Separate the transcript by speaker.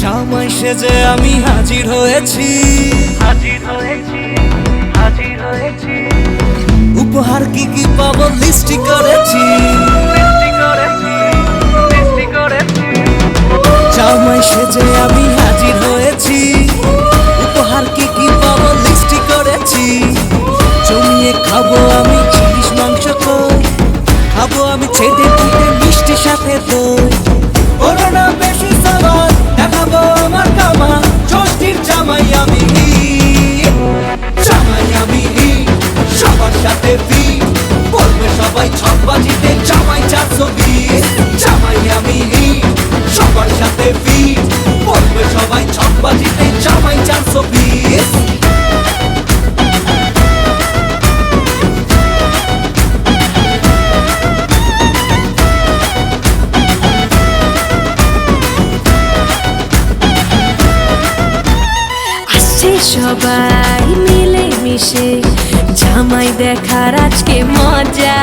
Speaker 1: জামাই সেজে আমি হাজির হয়েছি, উপহার কি কি পাবো লিস্টি করেছি। জামাই সেজে আমি হাজির হয়েছি, উপহার কি কি পাবো লিস্টি করেছি। জমিয়ে খাবো আমি চিলিশ মাংস কই, খাবো আমি ছেটে পুটে মিষ্টি সাথে দই। করোনা বেশি সালাদ দেখাবো আমার কামা, ষষ্ঠীর জামাই আমি, জামাই আমি সবার সাথে ফিট, বলবে সবাই ছকবাজিতে জামাই 420। জামাই আমি সবার সাথে ফিট, বলবে সবাই ছকবাজিতে জামাই 420।
Speaker 2: সবাই মিলে মিশে জামাই দেখার আজকে মজা।